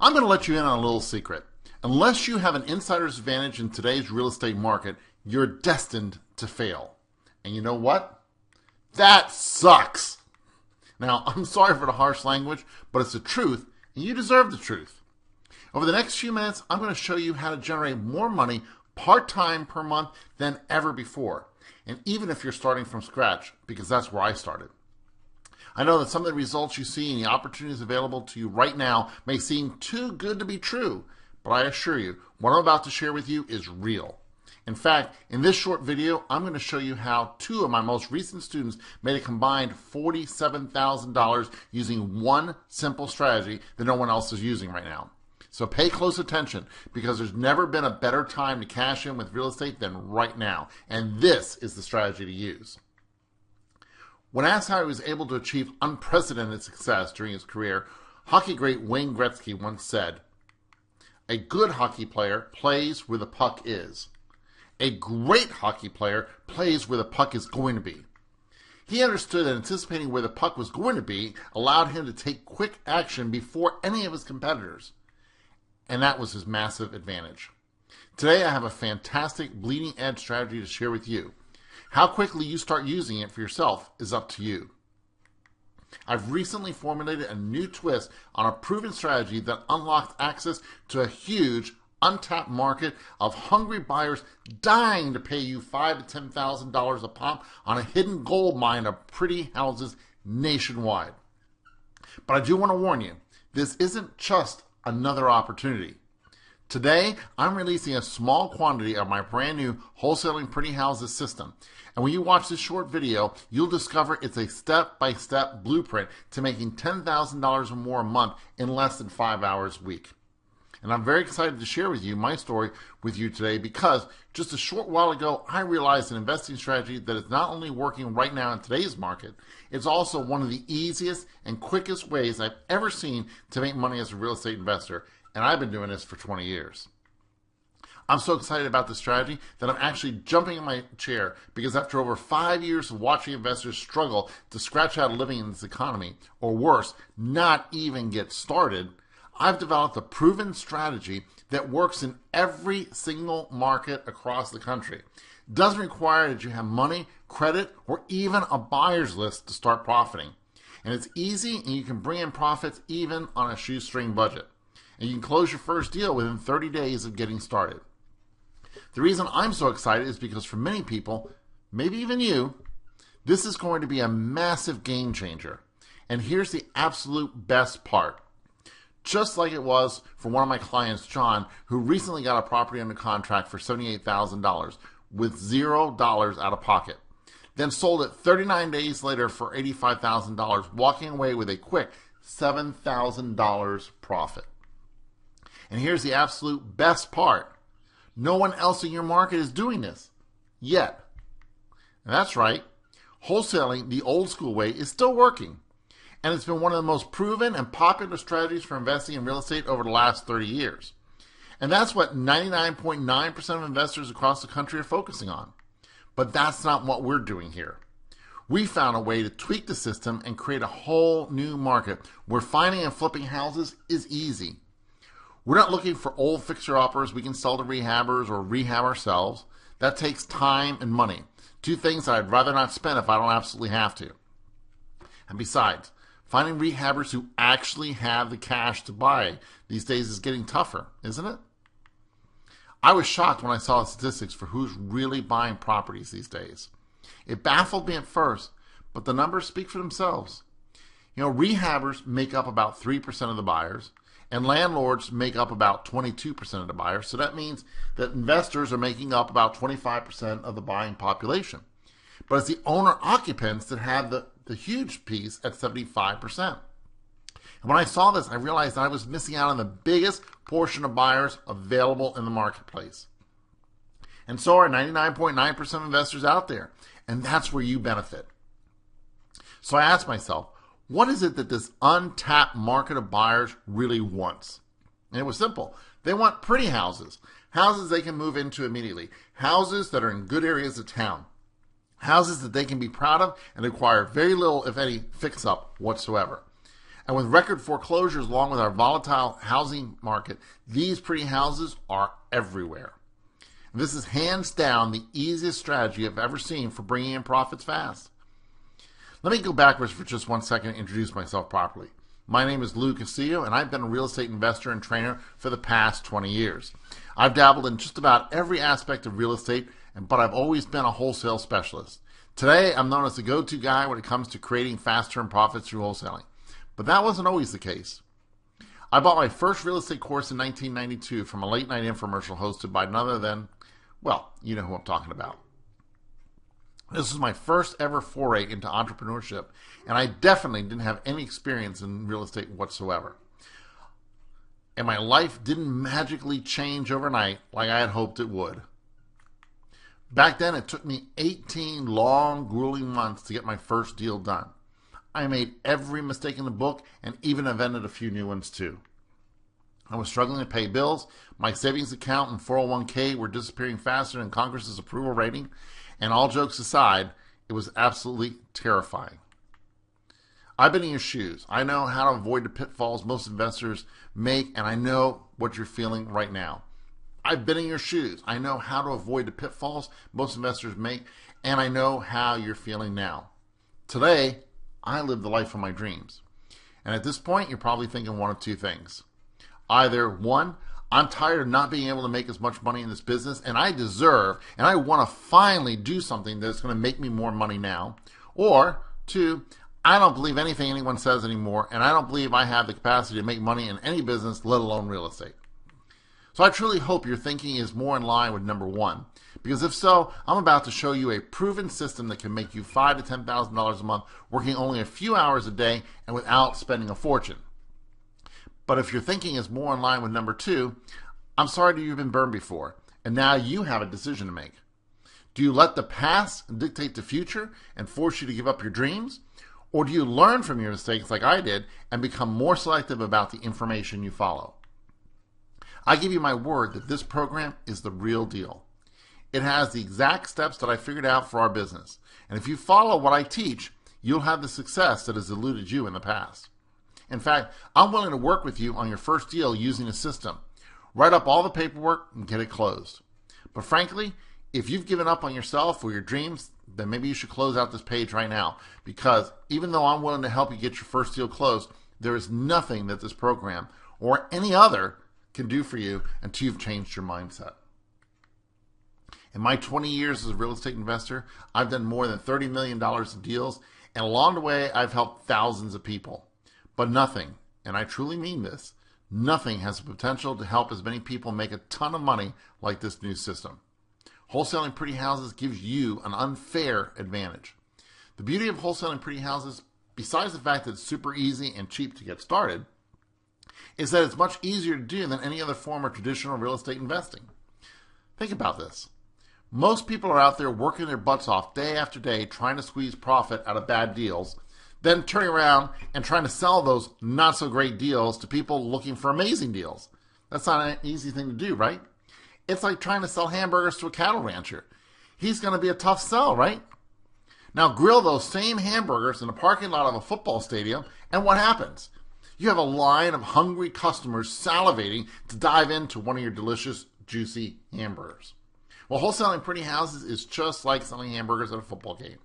I'm going to let you in on a little secret. Unless you have an insider's advantage in today's real estate market, you're destined to fail. And you know what? That sucks. Now, I'm sorry for the harsh language, but it's the truth, and you deserve the truth. Over the next few minutes, I'm going to show you how to generate more money part-time per month than ever before. And even if you're starting from scratch, because that's where I started. I know that some of the results you see and the opportunities available to you right now may seem too good to be true, but I assure you, what I'm about to share with you is real. In fact, in this short video, I'm going to show you how two of my most recent students made a combined $47,000 using one simple strategy that no one else is using right now. So pay close attention, because there's never been a better time to cash in with real estate than right now. And this is the strategy to use. When asked how he was able to achieve unprecedented success during his career, hockey great Wayne Gretzky once said, "A good hockey player plays where the puck is. A great hockey player plays where the puck is going to be." He understood that anticipating where the puck was going to be allowed him to take quick action before any of his competitors. And that was his massive advantage. Today I have a fantastic bleeding edge strategy to share with you. How quickly you start using it for yourself is up to you. I've recently formulated a new twist on a proven strategy that unlocks access to a huge untapped market of hungry buyers dying to pay you $5,000 to $10,000 a pop on a hidden gold mine of pretty houses nationwide. But I do want to warn you, this isn't just another opportunity. Today, I'm releasing a small quantity of my brand new Wholesaling Pretty Houses system. And when you watch this short video, you'll discover it's a step-by-step blueprint to making $10,000 or more a month in less than 5 hours a week. And I'm very excited to share with you my story with you today, because just a short while ago, I realized an investing strategy that is not only working right now in today's market, it's also one of the easiest and quickest ways I've ever seen to make money as a real estate investor. And I've been doing this for 20 years. I'm so excited about this strategy that I'm actually jumping in my chair, because after over 5 years of watching investors struggle to scratch out a living in this economy, or worse, not even get started, I've developed a proven strategy that works in every single market across the country. It doesn't require that you have money, credit, or even a buyer's list to start profiting. And it's easy, and you can bring in profits even on a shoestring budget. And you can close your first deal within 30 days of getting started. The reason I'm so excited is because for many people, maybe even you, this is going to be a massive game changer. And here's the absolute best part. Just like it was for one of my clients, John, who recently got a property under contract for $78,000 with $0 out of pocket. Then sold it 39 days later for $85,000, walking away with a quick $7,000 profit. And here's the absolute best part. No one else in your market is doing this yet. And that's right. Wholesaling the old school way is still working. And it's been one of the most proven and popular strategies for investing in real estate over the last 30 years. And that's what 99.9% of investors across the country are focusing on. But that's not what we're doing here. We found a way to tweak the system and create a whole new market where finding and flipping houses is easy. We're not looking for old fixer-uppers we can sell to rehabbers or rehab ourselves. That takes time and money. Two things that I'd rather not spend if I don't absolutely have to. And besides, finding rehabbers who actually have the cash to buy these days is getting tougher, isn't it? I was shocked when I saw the statistics for who's really buying properties these days. It baffled me at first, but the numbers speak for themselves. Rehabbers make up about 3% of the buyers, and landlords make up about 22% of the buyers. So that means that investors are making up about 25% of the buying population. But it's the owner-occupants that have the huge piece at 75%. And when I saw this, I realized that I was missing out on the biggest portion of buyers available in the marketplace. And so are 99.9% of investors out there. And that's where you benefit. So I asked myself, what is it that this untapped market of buyers really wants? And it was simple. They want pretty houses. Houses they can move into immediately. Houses that are in good areas of town. Houses that they can be proud of and require very little, if any, fix-up whatsoever. And with record foreclosures along with our volatile housing market, these pretty houses are everywhere. This is hands down the easiest strategy I've ever seen for bringing in profits fast. Let me go backwards for just 1 second and introduce myself properly. My name is Lou Castillo, and I've been a real estate investor and trainer for the past 20 years. I've dabbled in just about every aspect of real estate, but I've always been a wholesale specialist. Today, I'm known as the go-to guy when it comes to creating fast-term profits through wholesaling. But that wasn't always the case. I bought my first real estate course in 1992 from a late-night infomercial hosted by none other than, well, you know who I'm talking about. This was my first ever foray into entrepreneurship, and I definitely didn't have any experience in real estate whatsoever. And my life didn't magically change overnight like I had hoped it would. Back then, it took me 18 long, grueling months to get my first deal done. I made every mistake in the book and even invented a few new ones too. I was struggling to pay bills. My savings account and 401k were disappearing faster than Congress's approval rating. And all jokes aside, it was absolutely terrifying. I've been in your shoes. I know how to avoid the pitfalls most investors make, and I know what you're feeling right now. I've been in your shoes. I know how to avoid the pitfalls most investors make, and I know how you're feeling now. Today, I live the life of my dreams. And at this point, you're probably thinking one of two things. Either one, I'm tired of not being able to make as much money in this business, and I deserve, and I want to finally do something that's going to make me more money now. Or two, I don't believe anything anyone says anymore, and I don't believe I have the capacity to make money in any business, let alone real estate. So I truly hope your thinking is more in line with number one, because if so, I'm about to show you a proven system that can make you $5,000 to $10,000 a month, working only a few hours a day and without spending a fortune. But if your thinking is more in line with number two, I'm sorry that you've been burned before, and now you have a decision to make. Do you let the past dictate the future and force you to give up your dreams? Or do you learn from your mistakes like I did and become more selective about the information you follow? I give you my word that this program is the real deal. It has the exact steps that I figured out for our business. And if you follow what I teach, you'll have the success that has eluded you in the past. In fact, I'm willing to work with you on your first deal using a system. Write up all the paperwork and get it closed. But frankly, if you've given up on yourself or your dreams, then maybe you should close out this page right now. Because even though I'm willing to help you get your first deal closed, there is nothing that this program or any other can do for you until you've changed your mindset. In my 20 years as a real estate investor, I've done more than $30 million in deals, and along the way, I've helped thousands of people. But nothing, and I truly mean this, nothing has the potential to help as many people make a ton of money like this new system. Wholesaling pretty houses gives you an unfair advantage. The beauty of wholesaling pretty houses, besides the fact that it's super easy and cheap to get started, is that it's much easier to do than any other form of traditional real estate investing. Think about this. Most people are out there working their butts off day after day trying to squeeze profit out of bad deals, then turning around and trying to sell those not so great deals to people looking for amazing deals. That's not an easy thing to do, right? It's like trying to sell hamburgers to a cattle rancher. He's going to be a tough sell, right? Now grill those same hamburgers in the parking lot of a football stadium, and what happens? You have a line of hungry customers salivating to dive into one of your delicious, juicy hamburgers. Well, wholesaling pretty houses is just like selling hamburgers at a football game.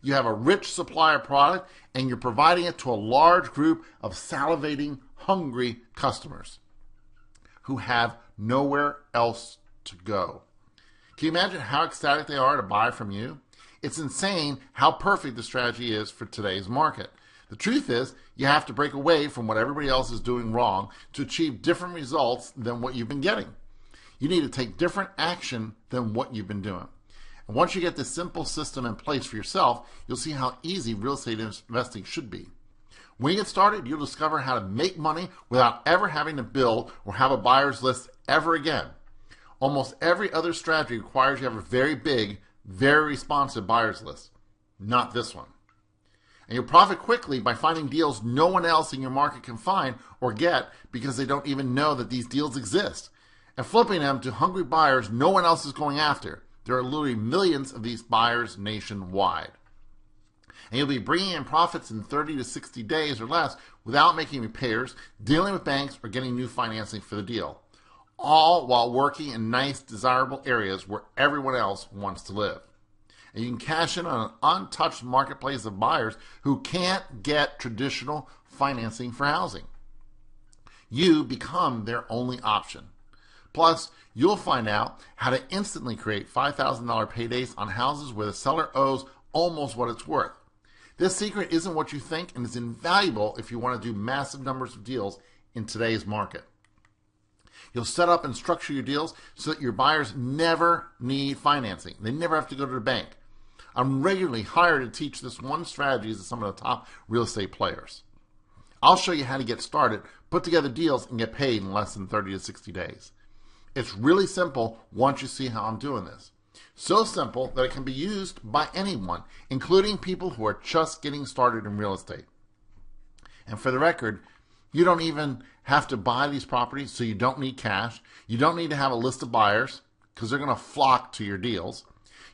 You have a rich supply of product, and you're providing it to a large group of salivating, hungry customers who have nowhere else to go. Can you imagine how ecstatic they are to buy from you? It's insane how perfect the strategy is for today's market. The truth is, you have to break away from what everybody else is doing wrong to achieve different results than what you've been getting. You need to take different action than what you've been doing. And once you get this simple system in place for yourself, you'll see how easy real estate investing should be. When you get started, you'll discover how to make money without ever having to build or have a buyer's list ever again. Almost every other strategy requires you to have a very big, very responsive buyer's list. Not this one. And you'll profit quickly by finding deals no one else in your market can find or get because they don't even know that these deals exist, and flipping them to hungry buyers no one else is going after. There are literally millions of these buyers nationwide. And you'll be bringing in profits in 30 to 60 days or less without making repairs, dealing with banks, or getting new financing for the deal. All while working in nice, desirable areas where everyone else wants to live. And you can cash in on an untouched marketplace of buyers who can't get traditional financing for housing. You become their only option. Plus, you'll find out how to instantly create $5,000 paydays on houses where the seller owes almost what it's worth. This secret isn't what you think and is invaluable if you want to do massive numbers of deals in today's market. You'll set up and structure your deals so that your buyers never need financing. They never have to go to the bank. I'm regularly hired to teach this one strategy to some of the top real estate players. I'll show you how to get started, put together deals, and get paid in less than 30 to 60 days. It's really simple once you see how I'm doing this. So simple that it can be used by anyone, including people who are just getting started in real estate. And for the record, you don't even have to buy these properties, so you don't need cash. You don't need to have a list of buyers because they're going to flock to your deals.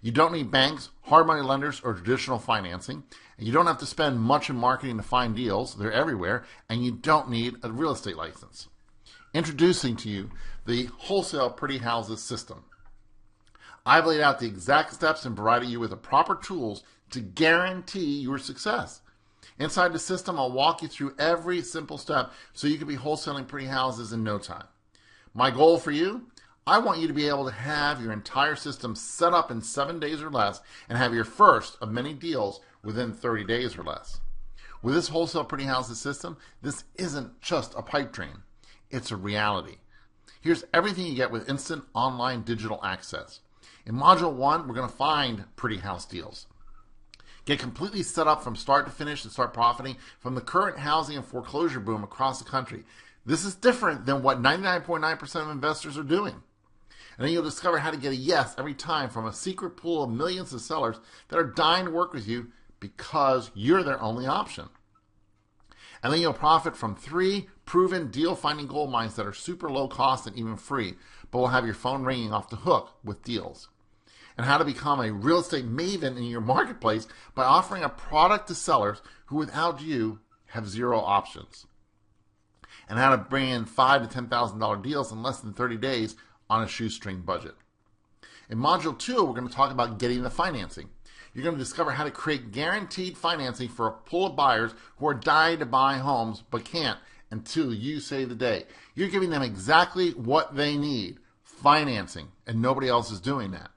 You don't need banks, hard money lenders, or traditional financing. And you don't have to spend much in marketing to find deals. They're everywhere. And you don't need a real estate license. Introducing to you the Wholesale Pretty Houses system. I've laid out the exact steps and provided you with the proper tools to guarantee your success. Inside the system, I'll walk you through every simple step so you can be wholesaling pretty houses in no time. My goal for you? I want you to be able to have your entire system set up in 7 days or less and have your first of many deals within 30 days or less. With this Wholesale Pretty Houses system, this isn't just a pipe dream. It's a reality. Here's everything you get with instant online digital access. In Module 1, we're going to find pretty house deals. Get completely set up from start to finish and start profiting from the current housing and foreclosure boom across the country. This is different than what 99.9% of investors are doing. And then you'll discover how to get a yes every time from a secret pool of millions of sellers that are dying to work with you because you're their only option. And then you'll profit from 3 proven deal-finding gold mines that are super low cost and even free, but will have your phone ringing off the hook with deals. And how to become a real estate maven in your marketplace by offering a product to sellers who without you have 0 options. And how to bring in $5,000 to $10,000 deals in less than 30 days on a shoestring budget. In Module 2, we're going to talk about getting the financing. You're going to discover how to create guaranteed financing for a pool of buyers who are dying to buy homes but can't until you save the day. You're giving them exactly what they need, financing, and nobody else is doing that.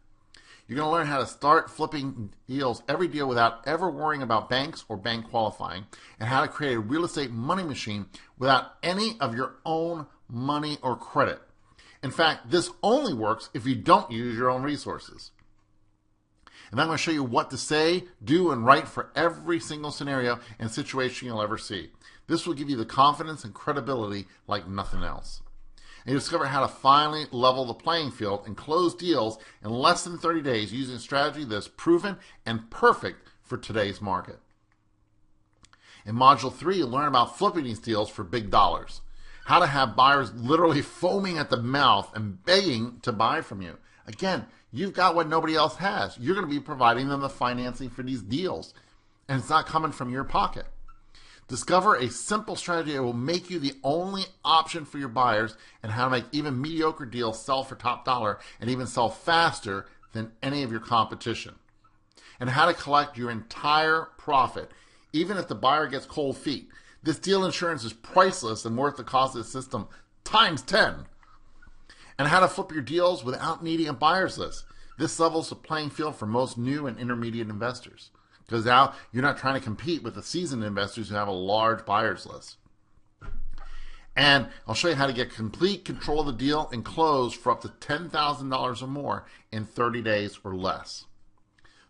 You're going to learn how to start flipping deals, every deal, without ever worrying about banks or bank qualifying, and how to create a real estate money machine without any of your own money or credit. In fact, this only works if you don't use your own resources. And I'm going to show you what to say, do, and write for every single scenario and situation you'll ever see. This will give you the confidence and credibility like nothing else. And you'll discover how to finally level the playing field and close deals in less than 30 days using a strategy that's proven and perfect for today's market. In Module 3, you'll learn about flipping these deals for big dollars. How to have buyers literally foaming at the mouth and begging to buy from you. Again, you've got what nobody else has. You're going to be providing them the financing for these deals, and it's not coming from your pocket. Discover a simple strategy that will make you the only option for your buyers and how to make even mediocre deals sell for top dollar and even sell faster than any of your competition. And how to collect your entire profit, even if the buyer gets cold feet. This deal insurance is priceless and worth the cost of the system times 10. And how to flip your deals without needing a buyer's list. This levels the playing field for most new and intermediate investors, because now you're not trying to compete with the seasoned investors who have a large buyer's list. And I'll show you how to get complete control of the deal and close for up to $10,000 or more in 30 days or less.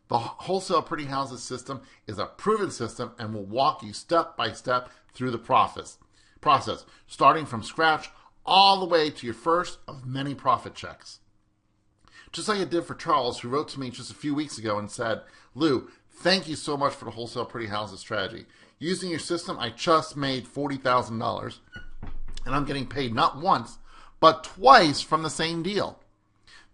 The Wholesale Pretty Houses system is a proven system and will walk you step by step through the process, starting from scratch all the way to your first of many profit checks. Just like it did for Charles, who wrote to me just a few weeks ago and said, "Lou, thank you so much for the Wholesale Pretty Houses strategy. Using your system, I just made $40,000, and I'm getting paid not once, but twice from the same deal.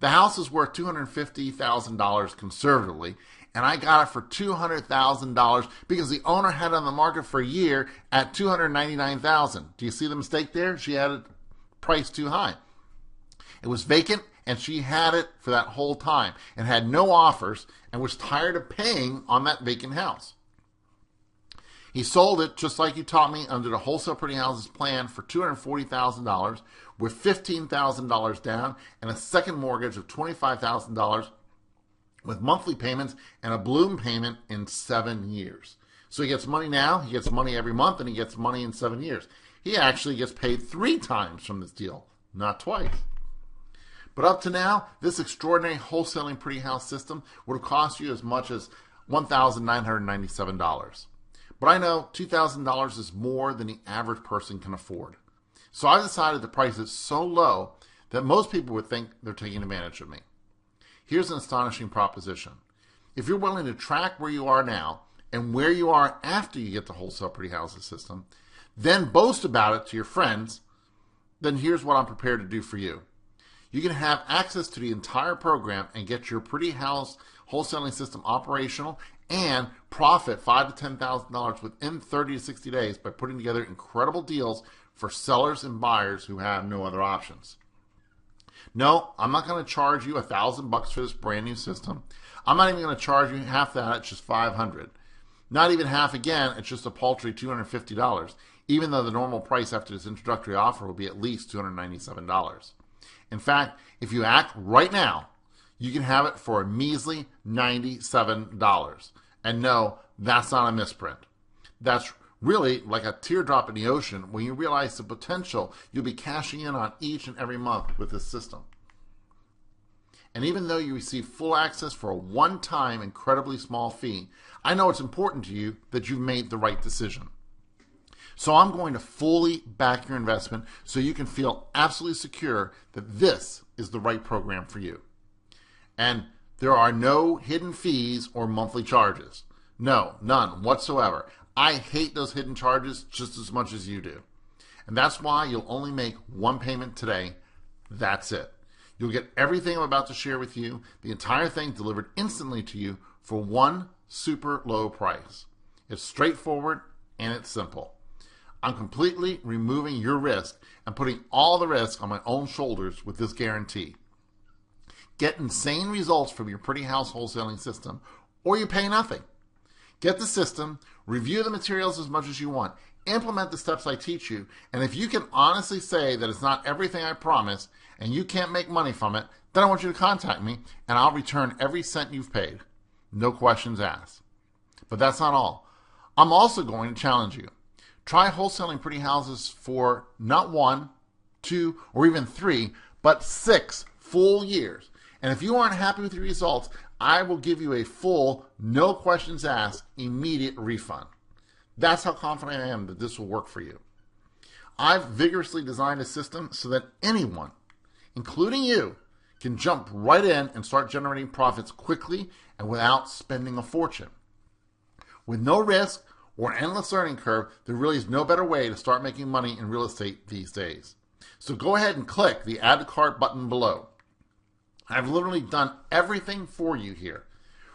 The house is worth $250,000 conservatively, and I got it for $200,000 because the owner had it on the market for a year at $299,000. Do you see the mistake there? She had it priced too high. It was vacant, and she had it for that whole time and had no offers and was tired of paying on that vacant house. He sold it just like you taught me under the Wholesale Pretty Houses plan for $240,000 with $15,000 down and a second mortgage of $25,000 with monthly payments and a balloon payment in 7 years. So he gets money now, he gets money every month, and he gets money in 7 years. He actually gets paid 3 times from this deal, not twice. But up to now, this extraordinary wholesaling pretty house system would have cost you as much as $1,997. But I know $2,000 is more than the average person can afford. So I decided to price it so low that most people would think they're taking advantage of me. Here's an astonishing proposition. If you're willing to track where you are now and where you are after you get the Wholesale Pretty Houses system, then boast about it to your friends, then here's what I'm prepared to do for you. You can have access to the entire program and get your pretty house wholesaling system operational and profit $5,000 to $10,000 within 30 to 60 days by putting together incredible deals for sellers and buyers who have no other options. No, I'm not going to charge you $1,000 for this brand new system. I'm not even going to charge you half that. It's just $500. Not even half again. It's just a paltry $250, even though the normal price after this introductory offer will be at least $297. In fact, if you act right now, you can have it for a measly $97. And no, that's not a misprint. That's really like a teardrop in the ocean when you realize the potential you'll be cashing in on each and every month with this system. And even though you receive full access for a one-time incredibly small fee, I know it's important to you that you've made the right decision. So I'm going to fully back your investment so you can feel absolutely secure that this is the right program for you. And there are no hidden fees or monthly charges. No, none whatsoever. I hate those hidden charges just as much as you do. And that's why you'll only make one payment today. That's it. You'll get everything I'm about to share with you, the entire thing delivered instantly to you for one super low price. It's straightforward and it's simple. I'm completely removing your risk and putting all the risk on my own shoulders with this guarantee. Get insane results from your pretty house wholesaling system, or you pay nothing. Get the system, review the materials as much as you want, implement the steps I teach you, and if you can honestly say that it's not everything I promised and you can't make money from it, then I want you to contact me and I'll return every cent you've paid. No questions asked. But that's not all. I'm also going to challenge you. Try wholesaling pretty houses for not 1, 2, or even 3, but 6 full years. And if you aren't happy with your results, I will give you a full, no questions asked, immediate refund. That's how confident I am that this will work for you. I've vigorously designed a system so that anyone, including you, can jump right in and start generating profits quickly and without spending a fortune. With no risk or an endless learning curve, there really is no better way to start making money in real estate these days. So go ahead and click the Add to Cart button below. I've literally done everything for you here.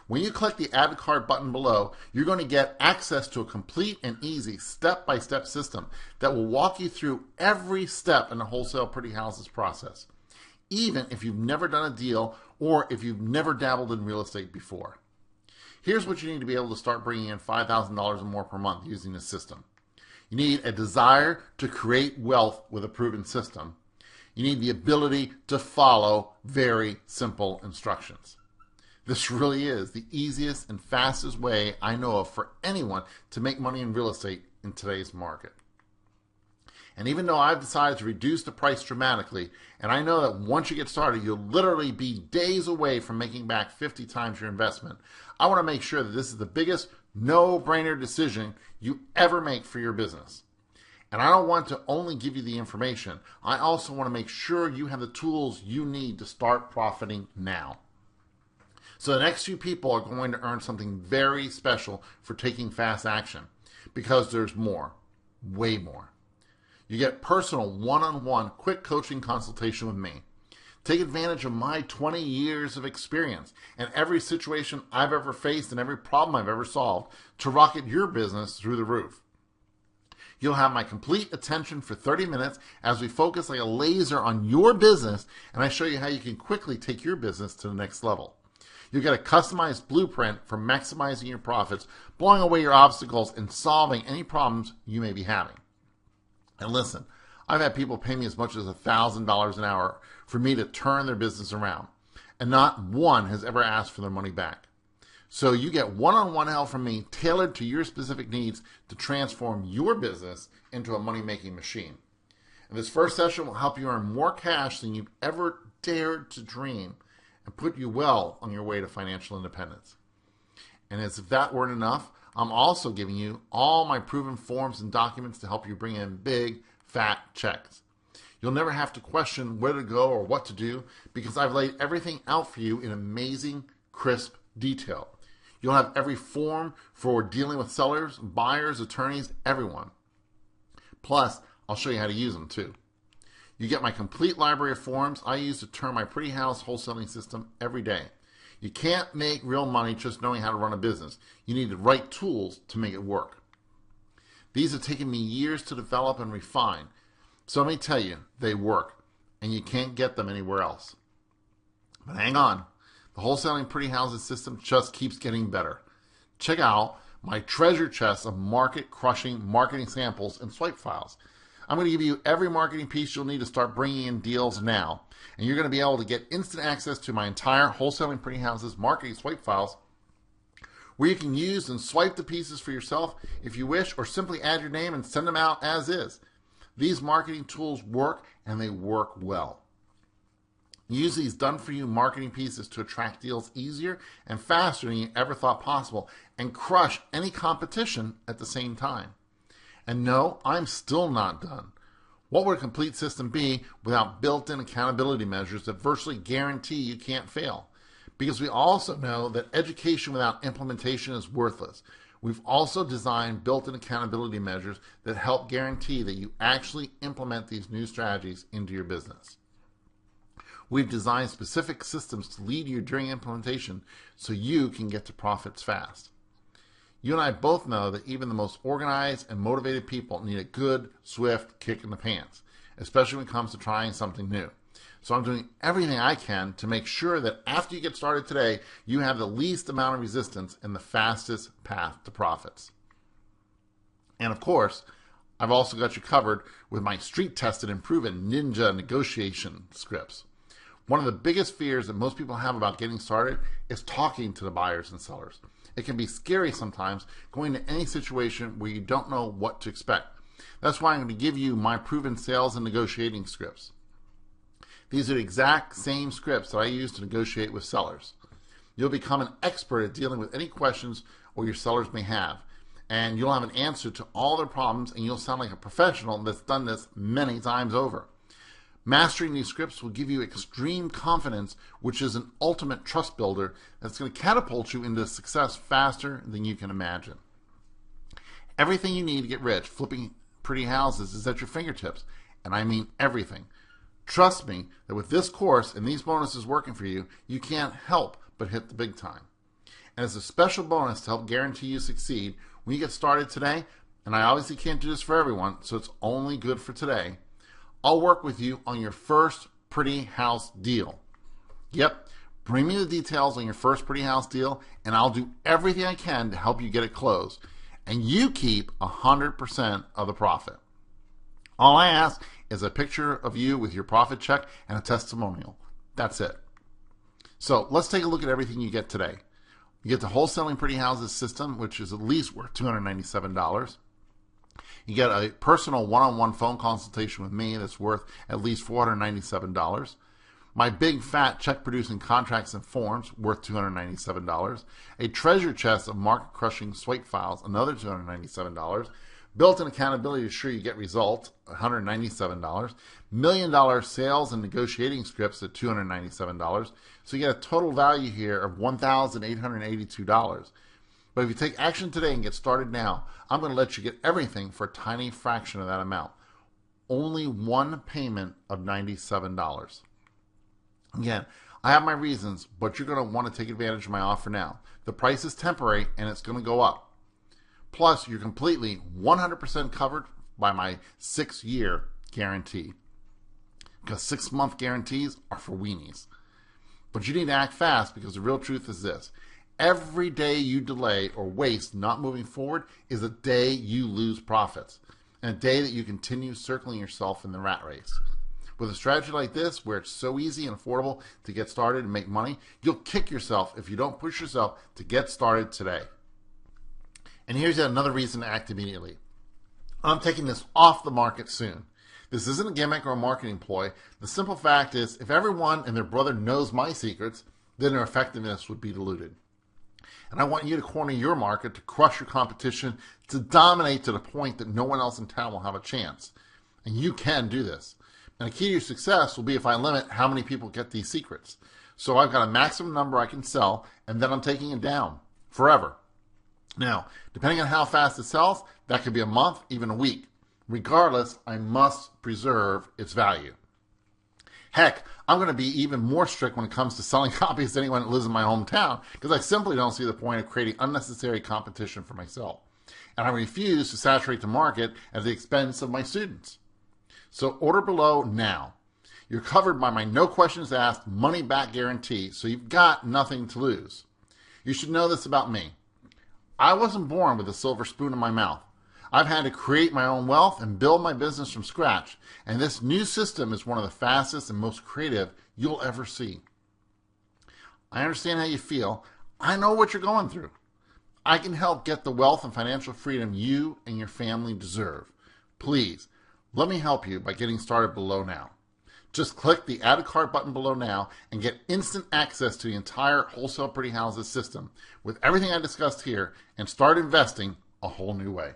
When you click the Add to Cart button below, you're going to get access to a complete and easy step-by-step system that will walk you through every step in the Wholesale Pretty Houses process, even if you've never done a deal or if you've never dabbled in real estate before. Here's what you need to be able to start bringing in $5,000 or more per month using this system. You need a desire to create wealth with a proven system. You need the ability to follow very simple instructions. This really is the easiest and fastest way I know of for anyone to make money in real estate in today's market. And even though I've decided to reduce the price dramatically, and I know that once you get started, you'll literally be days away from making back 50 times your investment, I want to make sure that this is the biggest no-brainer decision you ever make for your business. And I don't want to only give you the information. I also want to make sure you have the tools you need to start profiting now. So the next few people are going to earn something very special for taking fast action, because there's more, way more. You get personal one-on-one quick coaching consultation with me. Take advantage of my 20 years of experience and every situation I've ever faced and every problem I've ever solved to rocket your business through the roof. You'll have my complete attention for 30 minutes as we focus like a laser on your business, and I show you how you can quickly take your business to the next level. You'll get a customized blueprint for maximizing your profits, blowing away your obstacles, and solving any problems you may be having. And listen, I've had people pay me as much as $1,000 an hour for me to turn their business around, and not one has ever asked for their money back. So you get one-on-one help from me tailored to your specific needs to transform your business into a money-making machine. And this first session will help you earn more cash than you've ever dared to dream and put you well on your way to financial independence. And as if that weren't enough, I'm also giving you all my proven forms and documents to help you bring in big, fat checks. You'll never have to question where to go or what to do because I've laid everything out for you in amazing, crisp detail. You'll have every form for dealing with sellers, buyers, attorneys, everyone. Plus, I'll show you how to use them too. You get my complete library of forms I use to turn my pretty house wholesaling system every day. You can't make real money just knowing how to run a business. You need the right tools to make it work. These have taken me years to develop and refine. So let me tell you, they work, and you can't get them anywhere else. But hang on. The wholesaling pretty houses system just keeps getting better. Check out my treasure chest of market-crushing marketing samples and swipe files. I'm going to give you every marketing piece you'll need to start bringing in deals now. And you're going to be able to get instant access to my entire wholesaling pretty houses marketing swipe files where you can use and swipe the pieces for yourself if you wish, or simply add your name and send them out as is. These marketing tools work, and they work well. Use these done-for-you marketing pieces to attract deals easier and faster than you ever thought possible and crush any competition at the same time. And no, I'm still not done. What would a complete system be without built-in accountability measures that virtually guarantee you can't fail? Because we also know that education without implementation is worthless. We've also designed built-in accountability measures that help guarantee that you actually implement these new strategies into your business. We've designed specific systems to lead you during implementation so you can get to profits fast. You and I both know that even the most organized and motivated people need a good, swift kick in the pants, especially when it comes to trying something new. So I'm doing everything I can to make sure that after you get started today, you have the least amount of resistance and the fastest path to profits. And of course, I've also got you covered with my street-tested and proven ninja negotiation scripts. One of the biggest fears that most people have about getting started is talking to the buyers and sellers. It can be scary sometimes going to any situation where you don't know what to expect. That's why I'm going to give you my proven sales and negotiating scripts. These are the exact same scripts that I use to negotiate with sellers. You'll become an expert at dealing with any questions or your sellers may have, and you'll have an answer to all their problems, and you'll sound like a professional that's done this many times over. Mastering these scripts will give you extreme confidence, which is an ultimate trust builder that's going to catapult you into success faster than you can imagine. Everything you need to get rich flipping pretty houses is at your fingertips, and I mean everything. Trust me that with this course and these bonuses working for you, you can't help but hit the big time. And as a special bonus to help guarantee you succeed, when you get started today, and I obviously can't do this for everyone, so it's only good for today, I'll work with you on your first pretty house deal. Yep, bring me the details on your first pretty house deal, and I'll do everything I can to help you get it closed. And you keep 100% of the profit. All I ask is a picture of you with your profit check and a testimonial. That's it. So let's take a look at everything you get today. You get the Wholesaling Pretty Houses system, which is at least worth $297. You get a personal one-on-one phone consultation with me that's worth at least $497. My big fat check producing contracts and forms worth $297. A treasure chest of market crushing swipe files, another $297. Built-in accountability to ensure you get results, $197. $1 million sales and negotiating scripts at $297. So you get a total value here of $1,882. But if you take action today and get started now, I'm going to let you get everything for a tiny fraction of that amount. Only one payment of $97. Again, I have my reasons, but you're going to want to take advantage of my offer now. The price is temporary and it's going to go up. Plus, you're completely 100% covered by my 6-year guarantee. Because 6-month guarantees are for weenies. But you need to act fast because the real truth is this. Every day you delay or waste not moving forward is a day you lose profits. And a day that you continue circling yourself in the rat race. With a strategy like this, where it's so easy and affordable to get started and make money, you'll kick yourself if you don't push yourself to get started today. And here's yet another reason to act immediately. I'm taking this off the market soon. This isn't a gimmick or a marketing ploy. The simple fact is, if everyone and their brother knows my secrets, then their effectiveness would be diluted. And I want you to corner your market, to crush your competition, to dominate to the point that no one else in town will have a chance. And you can do this. And the key to your success will be if I limit how many people get these secrets. So I've got a maximum number I can sell, and then I'm taking it down forever. Now, depending on how fast it sells, that could be a month, even a week. Regardless, I must preserve its value. Heck, I'm going to be even more strict when it comes to selling copies to anyone that lives in my hometown because I simply don't see the point of creating unnecessary competition for myself. And I refuse to saturate the market at the expense of my students. So order below now. You're covered by my no questions asked money back guarantee, so you've got nothing to lose. You should know this about me. I wasn't born with a silver spoon in my mouth. I've had to create my own wealth and build my business from scratch, and this new system is one of the fastest and most creative you'll ever see. I understand how you feel. I know what you're going through. I can help get the wealth and financial freedom you and your family deserve. Please, let me help you by getting started below now. Just click the Add a Cart button below now and get instant access to the entire Wholesale Pretty Houses system with everything I discussed here and start investing a whole new way.